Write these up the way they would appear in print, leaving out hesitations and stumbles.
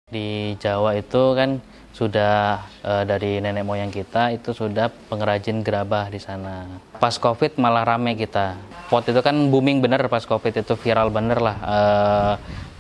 Di Jawa itu kan sudah dari nenek moyang kita itu sudah pengrajin gerabah di sana. Pas COVID malah rame kita. Pot itu kan booming bener pas COVID itu viral bener lah.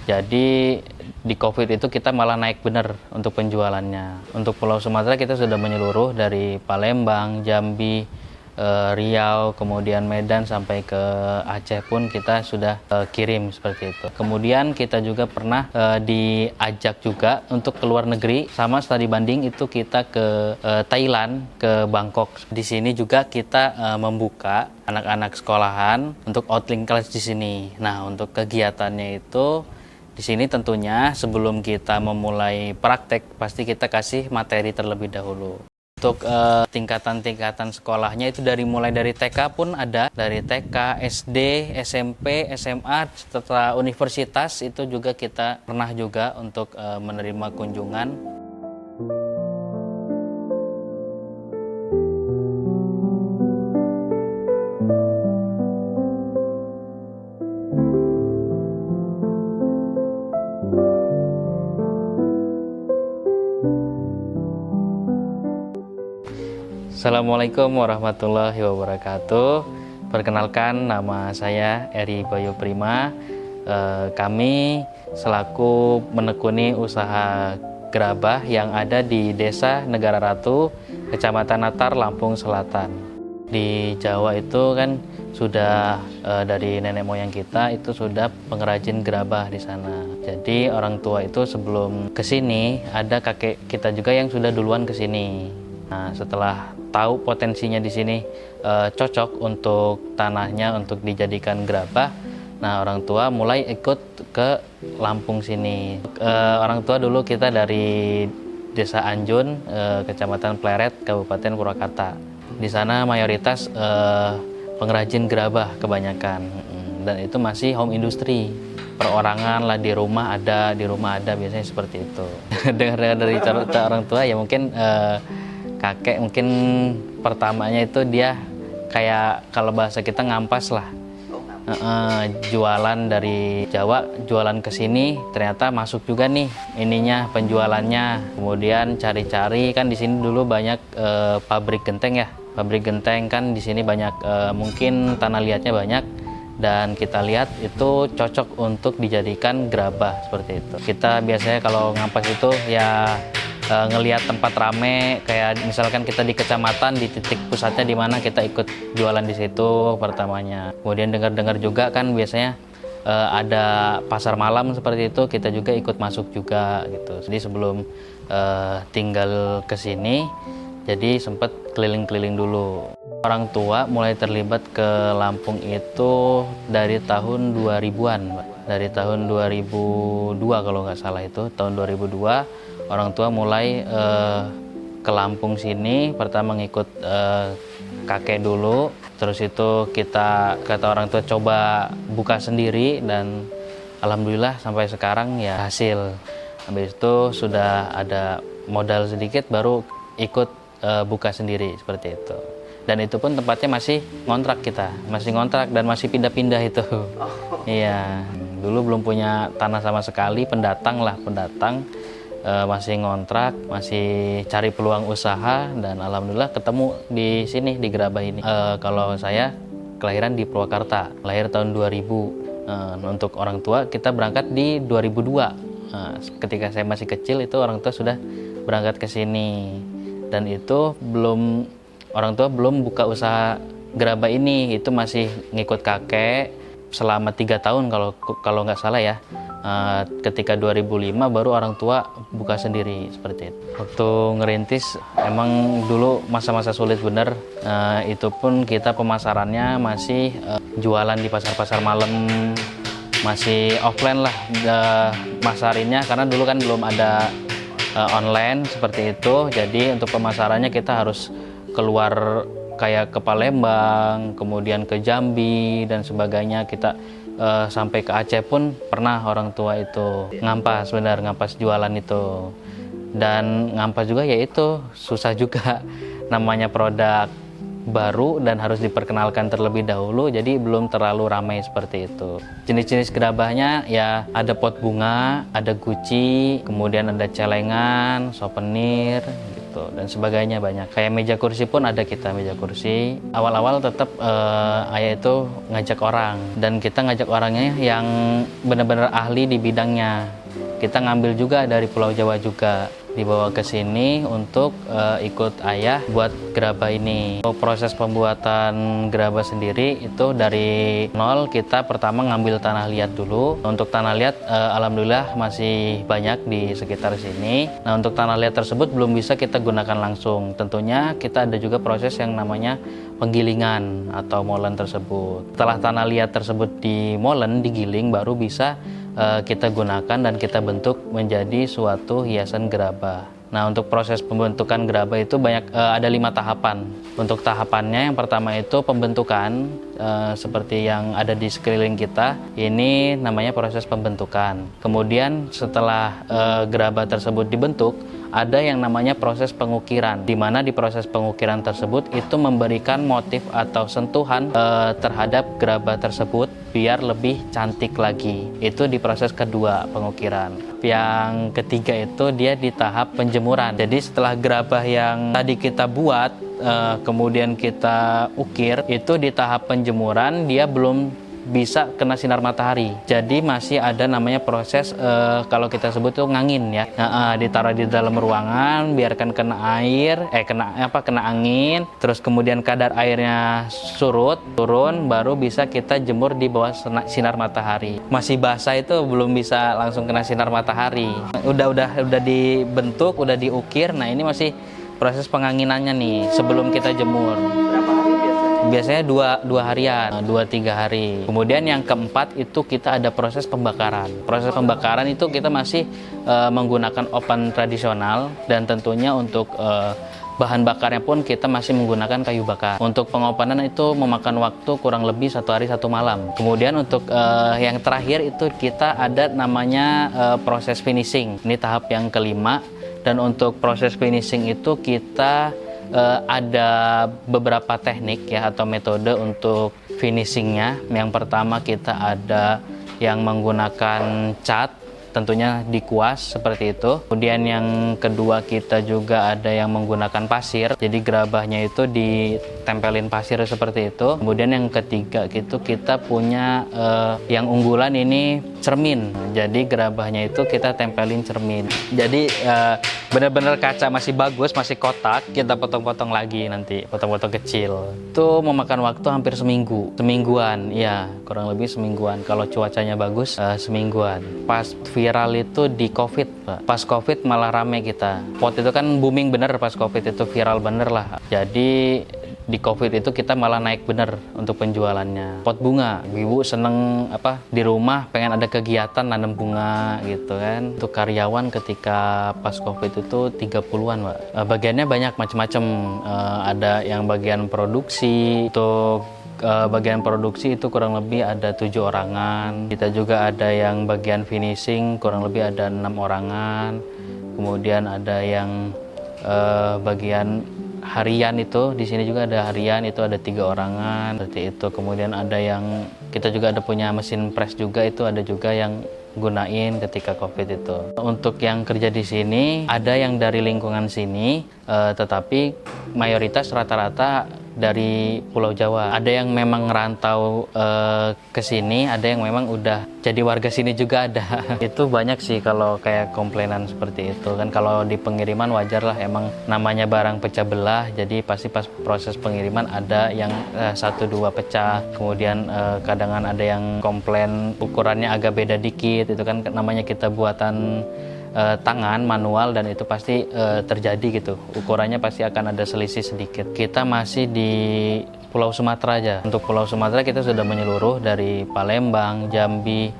Jadi di COVID itu kita malah naik bener untuk penjualannya. Untuk Pulau Sumatera kita sudah menyeluruh dari Palembang, Jambi, Riau, kemudian Medan sampai ke Aceh pun kita sudah kirim seperti itu. Kemudian kita juga pernah diajak juga untuk ke luar negeri, sama studi banding itu kita ke Thailand, ke Bangkok. Di sini juga kita membuka anak-anak sekolahan untuk outlink class di sini. Nah, untuk kegiatannya itu di sini tentunya sebelum kita memulai praktek pasti kita kasih materi terlebih dahulu. Untuk tingkatan-tingkatan sekolahnya itu mulai dari TK pun ada, dari TK, SD, SMP, SMA, serta universitas itu juga kita pernah juga untuk menerima kunjungan. Assalamualaikum warahmatullahi wabarakatuh. Perkenalkan, nama saya Eri Bayu Prima. Kami selaku menekuni usaha gerabah yang ada di Desa Negara Ratu, Kecamatan Natar, Lampung Selatan. Di Jawa itu kan sudah dari nenek moyang kita itu sudah pengrajin gerabah di sana. Jadi orang tua itu sebelum kesini ada kakek kita juga yang sudah duluan kesini. Nah, setelah tahu potensinya di sini cocok untuk tanahnya untuk dijadikan gerabah, nah orang tua mulai ikut ke Lampung sini. Orang tua dulu kita dari Desa Anjun, Kecamatan Pleret, Kabupaten Purwakarta. Di sana mayoritas pengrajin gerabah kebanyakan, dan itu masih home industry. Perorangan lah di rumah ada biasanya seperti itu. Dengar dari orang tua ya mungkin kakek mungkin pertamanya itu dia kayak kalau bahasa kita ngampas lah, jualan dari Jawa jualan ke sini ternyata masuk juga nih ininya penjualannya. Kemudian cari-cari kan di sini dulu banyak pabrik genteng kan di sini banyak, mungkin tanah liatnya banyak dan kita lihat itu cocok untuk dijadikan gerabah seperti itu. Kita biasanya kalau ngampas itu ya ngelihat tempat rame, kayak misalkan kita di kecamatan di titik pusatnya di mana kita ikut jualan di situ pertamanya. Kemudian dengar-dengar juga kan biasanya ada pasar malam seperti itu, kita juga ikut masuk juga gitu. Jadi sebelum tinggal ke sini, jadi sempat keliling-keliling dulu. Orang tua mulai terlibat ke Lampung itu dari tahun 2000-an, dari tahun 2002 kalau nggak salah itu, tahun 2002 orang tua mulai ke Lampung sini, pertama ngikut kakek dulu, terus itu kita kata orang tua coba buka sendiri dan alhamdulillah sampai sekarang ya hasil. Habis itu sudah ada modal sedikit baru ikut buka sendiri seperti itu. Dan itu pun tempatnya masih ngontrak dan masih pindah-pindah itu. Iya, dulu belum punya tanah sama sekali, pendatang, masih ngontrak, masih cari peluang usaha dan alhamdulillah ketemu di sini di gerabah ini. Kalau saya kelahiran di Purwakarta, lahir tahun 2000. Untuk orang tua kita berangkat di 2002. Ketika saya masih kecil itu orang tua sudah berangkat ke sini dan itu orang tua belum buka usaha gerabah ini, itu masih ngikut kakek selama 3 tahun kalau nggak salah ya. Ketika 2005 baru orang tua buka sendiri seperti itu. Waktu ngerintis emang dulu masa-masa sulit bener. Itu pun kita pemasarannya masih jualan di pasar-pasar malam, masih offline lah masarinnya karena dulu kan belum ada online seperti itu. Jadi untuk pemasarannya kita harus keluar kayak ke Palembang, kemudian ke Jambi dan sebagainya. Kita sampai ke Aceh pun pernah orang tua itu ngampas jualan itu. Dan ngampas juga ya itu susah juga, namanya produk baru dan harus diperkenalkan terlebih dahulu, jadi belum terlalu ramai seperti itu. Jenis-jenis gerabahnya ya ada pot bunga, ada guci, kemudian ada celengan, souvenir gitu dan sebagainya banyak. Kayak meja kursi pun ada kita meja kursi. Awal-awal tetap ayah itu ngajak orang dan kita ngajak orangnya yang benar-benar ahli di bidangnya. Kita ngambil juga dari Pulau Jawa juga, dibawa ke sini untuk ikut ayah buat gerabah ini. Proses pembuatan gerabah sendiri itu dari nol, kita pertama ngambil tanah liat dulu. Untuk tanah liat alhamdulillah masih banyak di sekitar sini. Nah, untuk tanah liat tersebut belum bisa kita gunakan langsung. Tentunya kita ada juga proses yang namanya penggilingan atau molen tersebut. Setelah tanah liat tersebut dimolen, digiling, baru bisa kita gunakan dan kita bentuk menjadi suatu hiasan gerabah. Nah, untuk proses pembentukan gerabah itu ada 5 tahapan. Untuk tahapannya yang pertama itu pembentukan, seperti yang ada di sekeliling kita. Ini namanya proses pembentukan. Kemudian setelah gerabah tersebut dibentuk, ada yang namanya proses pengukiran, di mana di proses pengukiran tersebut itu memberikan motif atau sentuhan terhadap gerabah tersebut biar lebih cantik lagi. Itu di proses kedua, pengukiran. Yang ketiga itu dia di tahap penjemuran. Jadi setelah gerabah yang tadi kita buat kemudian kita ukir, itu di tahap penjemuran dia belum bisa kena sinar matahari. Jadi masih ada namanya proses kalau kita sebut itu ngangin ya. Ditaruh di dalam ruangan, biarkan kena air, kena angin, terus kemudian kadar airnya turun, baru bisa kita jemur di bawah sinar matahari. Masih basah itu belum bisa langsung kena sinar matahari. Udah dibentuk, udah diukir. Nah, ini masih proses penganginannya nih sebelum kita jemur. Berapa hari biasanya? Biasanya 2 harian, 2-3 hari. Kemudian yang keempat itu kita ada proses pembakaran. Proses pembakaran itu kita masih menggunakan oven tradisional dan tentunya untuk bahan bakarnya pun kita masih menggunakan kayu bakar. Untuk pengopenan itu memakan waktu kurang lebih 1 hari 1 malam. Kemudian untuk yang terakhir itu kita ada namanya proses finishing. Ini tahap yang kelima. Dan untuk proses finishing itu kita ada beberapa teknik ya atau metode untuk finishingnya. Yang pertama kita ada yang menggunakan cat, tentunya dikuas seperti itu. Kemudian yang kedua kita juga ada yang menggunakan pasir, jadi gerabahnya itu ditempelin pasir seperti itu. Kemudian yang ketiga itu kita punya yang unggulan ini cermin, jadi gerabahnya itu kita tempelin cermin. Jadi benar-benar kaca masih bagus, masih kotak, kita potong-potong lagi nanti, potong-potong kecil. Itu memakan waktu hampir semingguan, ya kurang lebih semingguan. Kalau cuacanya bagus semingguan. Pas viral itu di COVID, Pak. Pas COVID malah rame kita. Pot itu kan booming bener pas COVID, itu viral bener lah. Jadi di COVID itu kita malah naik bener untuk penjualannya. Pot bunga, ibu seneng di rumah pengen ada kegiatan nanam bunga gitu kan. Untuk karyawan ketika pas COVID itu 30-an, Pak. Bagiannya banyak macam-macam. Ada yang bagian produksi, untuk bagian produksi itu kurang lebih ada 7 orangan. Kita juga ada yang bagian finishing, kurang lebih ada 6 orangan. Kemudian ada yang bagian harian, itu di sini juga ada harian, itu ada 3 orangan seperti itu. Kemudian ada yang kita juga ada punya mesin press juga, itu ada juga yang gunain ketika COVID itu. Untuk yang kerja di sini ada yang dari lingkungan sini, tetapi mayoritas rata-rata dari Pulau Jawa. Ada yang memang ngerantau ke sini, ada yang memang udah jadi warga sini juga ada. Itu banyak sih kalau kayak komplainan seperti itu kan. Kalau di pengiriman wajar lah, emang namanya barang pecah belah, jadi pasti pas proses pengiriman ada yang 1-2 pecah. Kemudian kadang ada yang komplain ukurannya agak beda dikit, itu kan namanya kita buatan tangan manual dan itu pasti terjadi gitu, ukurannya pasti akan ada selisih sedikit. Kita masih di Pulau Sumatera aja. Untuk Pulau Sumatera kita sudah menyeluruh dari Palembang, Jambi,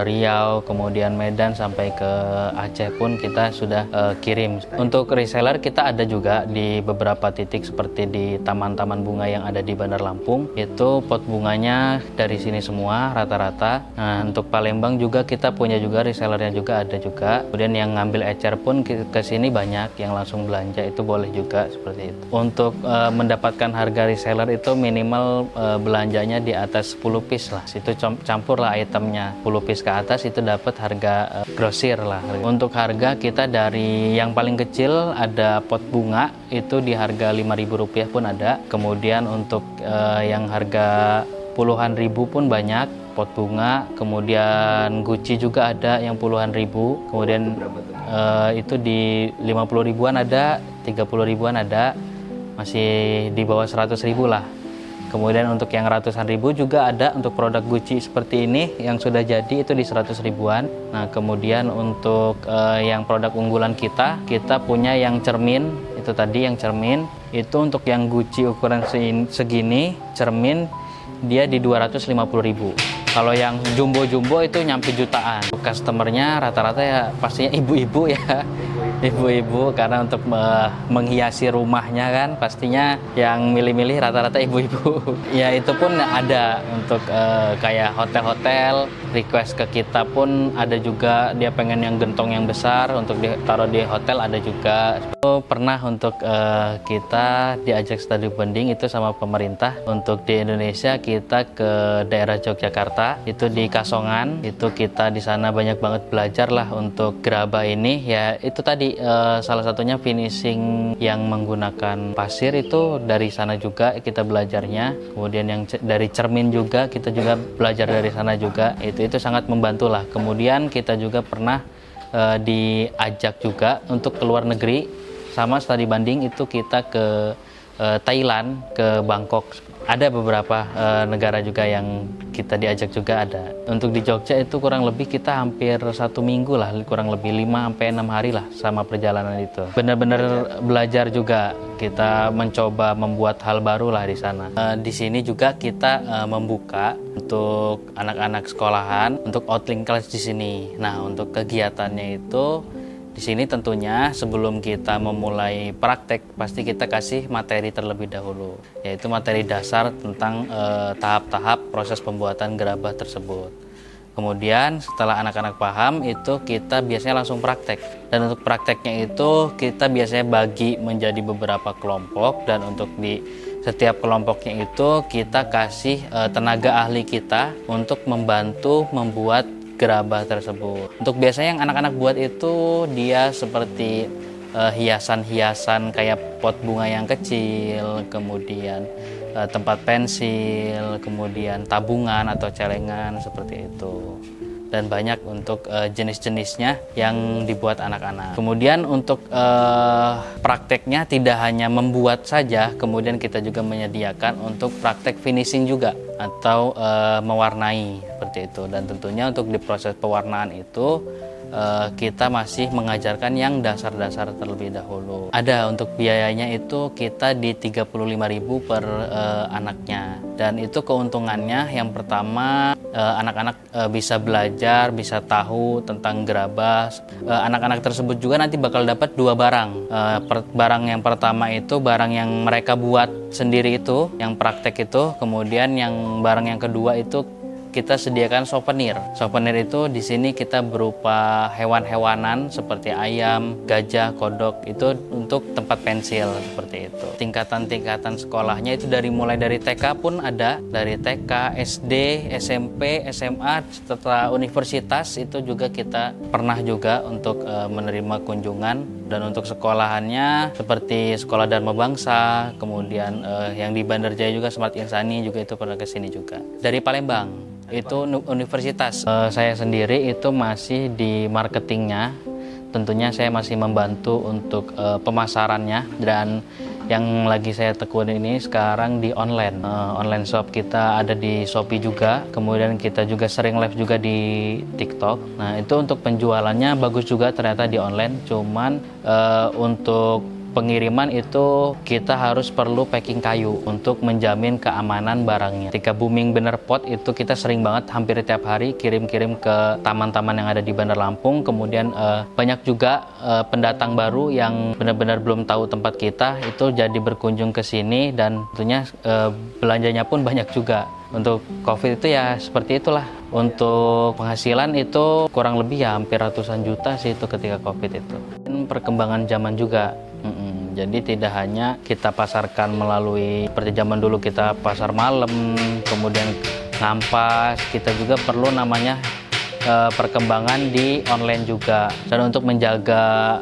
Riau, kemudian Medan sampai ke Aceh pun kita sudah kirim. Untuk reseller kita ada juga di beberapa titik seperti di taman-taman bunga yang ada di Bandar Lampung. Itu pot bunganya dari sini semua rata-rata. Nah, untuk Palembang juga kita punya juga resellernya juga ada juga. Kemudian yang ngambil ecer pun ke sini banyak, yang langsung belanja itu boleh juga seperti itu. Untuk mendapatkan harga reseller itu minimal belanjanya di atas 10 piece lah. Itu campur lah itemnya. 10 piece ke atas itu dapat harga grosir lah. Untuk harga kita dari yang paling kecil ada pot bunga itu di harga Rp5.000 pun ada. Kemudian untuk yang harga puluhan ribu pun banyak pot bunga. Kemudian Gucci juga ada yang puluhan ribu. Kemudian itu di 50 ribuan ada, 30 ribuan ada, masih di bawah 100 ribu lah. Kemudian untuk yang ratusan ribu juga ada untuk produk Gucci seperti ini yang sudah jadi itu di 100 ribuan. Nah, kemudian untuk yang produk unggulan kita punya yang cermin, itu tadi yang cermin. Itu untuk yang Gucci ukuran segini, cermin dia di 250.000. Kalau yang jumbo-jumbo itu nyampe jutaan. Customernya rata-rata ya pastinya ibu-ibu ya. Ibu-ibu karena untuk menghiasi rumahnya kan pastinya yang milih-milih rata-rata ibu-ibu. Ya itu pun ada untuk kayak hotel-hotel request ke kita pun ada juga, dia pengen yang gentong yang besar untuk ditaruh di hotel ada juga. Pernah untuk kita diajak studi banding itu sama pemerintah untuk di Indonesia, kita ke daerah Yogyakarta itu di Kasongan. Itu kita di sana banyak banget belajar lah untuk gerabah ini. Ya itu tadi salah satunya finishing yang menggunakan pasir itu dari sana juga kita belajarnya. Kemudian yang dari cermin juga kita juga belajar dari sana juga. Itu sangat membantu lah. Kemudian kita juga pernah diajak juga untuk ke luar negeri sama studi banding itu kita ke Thailand, ke Bangkok. Ada beberapa negara juga yang kita diajak juga ada. Untuk di Jogja itu kurang lebih kita hampir 1 minggu lah, kurang lebih 5-6 hari lah sama perjalanan itu. Benar-benar belajar juga, kita mencoba membuat hal baru lah di sana. Di sini juga kita membuka untuk anak-anak sekolahan untuk outlink class di sini. Nah, untuk kegiatannya itu di sini tentunya sebelum kita memulai praktek pasti kita kasih materi terlebih dahulu, yaitu materi dasar tentang tahap-tahap proses pembuatan gerabah tersebut. Kemudian setelah anak-anak paham itu kita biasanya langsung praktek, dan untuk prakteknya itu kita biasanya bagi menjadi beberapa kelompok, dan untuk di setiap kelompoknya itu kita kasih tenaga ahli kita untuk membantu membuat gerabah tersebut. Untuk biasanya yang anak-anak buat itu dia seperti hiasan-hiasan kayak pot bunga yang kecil, kemudian tempat pensil, kemudian tabungan atau celengan seperti itu. Dan banyak untuk jenis-jenisnya yang dibuat anak-anak. Kemudian untuk prakteknya tidak hanya membuat saja, kemudian kita juga menyediakan untuk praktek finishing juga atau mewarnai seperti itu. Dan tentunya untuk di proses pewarnaan itu kita masih mengajarkan yang dasar-dasar terlebih dahulu. Ada untuk biayanya itu kita di 35.000 per anaknya. Dan itu keuntungannya yang pertama anak-anak bisa belajar, bisa tahu tentang gerabah. Anak-anak tersebut juga nanti bakal dapat 2 barang. Barang yang pertama itu barang yang mereka buat sendiri itu, yang praktek itu. Kemudian yang barang yang kedua itu kita sediakan souvenir. Souvenir itu di sini kita berupa hewan-hewanan seperti ayam, gajah, kodok, itu untuk tempat pensil seperti itu. Tingkatan-tingkatan sekolahnya itu mulai dari TK pun ada, dari TK, SD, SMP, SMA, setelah universitas itu juga kita pernah juga untuk menerima kunjungan. Dan untuk sekolahannya seperti Sekolah Dharma Bangsa, kemudian yang di Bandar Jaya juga Smart Insani juga itu pernah ke sini juga. Dari Palembang itu universitas. Saya sendiri itu masih di marketingnya. Tentunya saya masih membantu untuk pemasarannya, dan yang lagi saya tekun ini sekarang di online. Online shop kita ada di Shopee juga. Kemudian kita juga sering live juga di TikTok. Nah, itu untuk penjualannya bagus juga ternyata di online. Cuman untuk pengiriman itu kita harus perlu packing kayu untuk menjamin keamanan barangnya. Ketika booming Bener Pot itu kita sering banget hampir tiap hari kirim-kirim ke taman-taman yang ada di Bandar Lampung. Kemudian banyak juga pendatang baru yang benar-benar belum tahu tempat kita itu jadi berkunjung ke sini, dan tentunya belanjanya pun banyak juga. Untuk COVID itu ya seperti itulah. Untuk penghasilan itu kurang lebih ya hampir ratusan juta sih itu ketika COVID itu. Dan perkembangan zaman juga. Jadi tidak hanya kita pasarkan melalui seperti zaman dulu kita pasar malam, kemudian ngampas, kita juga perlu namanya perkembangan di online juga. Dan untuk menjaga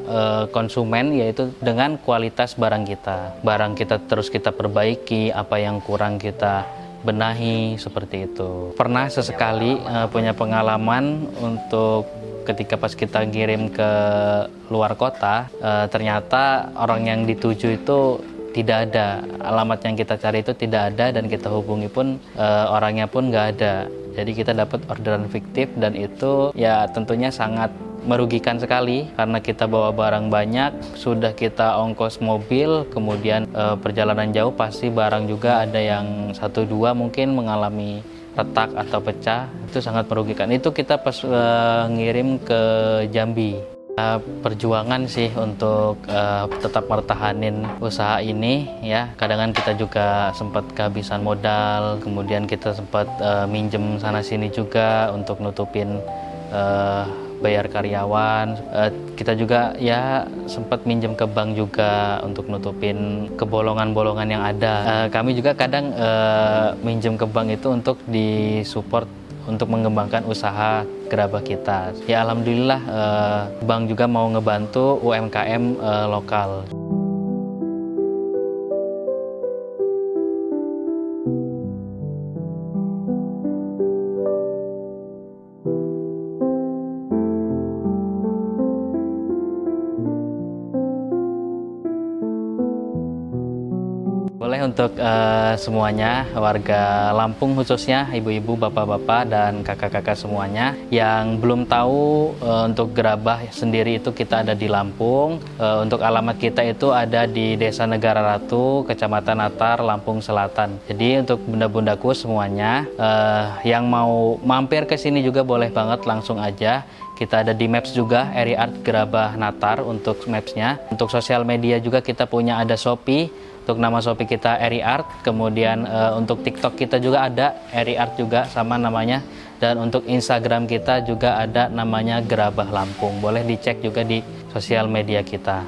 konsumen yaitu dengan kualitas barang kita. Barang kita terus kita perbaiki, apa yang kurang kita benahi, seperti itu. Pernah sesekali punya pengalaman untuk ketika pas kita ngirim ke luar kota, ternyata orang yang dituju itu tidak ada, alamat yang kita cari itu tidak ada, dan kita hubungi pun orangnya pun nggak ada. Jadi kita dapat orderan fiktif, dan itu ya tentunya sangat merugikan sekali karena kita bawa barang banyak, sudah kita ongkos mobil, kemudian perjalanan jauh pasti barang juga ada yang 1-2 mungkin mengalami retak atau pecah, itu sangat merugikan. Itu kita pas ngirim ke Jambi. Perjuangan sih untuk tetap mertahanin usaha ini ya. Kadang kita juga sempat kehabisan modal, kemudian kita sempat minjem sana sini juga untuk nutupin bayar karyawan. Kita juga ya sempat minjem ke bank juga untuk nutupin kebolongan-bolongan yang ada. Kami juga kadang minjem ke bank itu untuk disupport untuk mengembangkan usaha gerabah kita. Ya alhamdulillah bank juga mau ngebantu UMKM lokal. Boleh untuk semuanya, warga Lampung khususnya, ibu-ibu, bapak-bapak, dan kakak-kakak semuanya yang belum tahu untuk gerabah sendiri itu kita ada di Lampung. Untuk alamat kita itu ada di Desa Negara Ratu, Kecamatan Natar, Lampung Selatan. Jadi untuk bunda-bundaku semuanya yang mau mampir ke sini juga boleh banget, langsung aja. Kita ada di Maps juga, Eri Art Gerabah Natar untuk Maps-nya. Untuk sosial media juga kita punya ada Shopee. Untuk nama Shopee kita Eri Art, kemudian untuk TikTok kita juga ada Eri Art juga sama namanya, dan untuk Instagram kita juga ada namanya Gerabah Lampung. Boleh dicek juga di sosial media kita.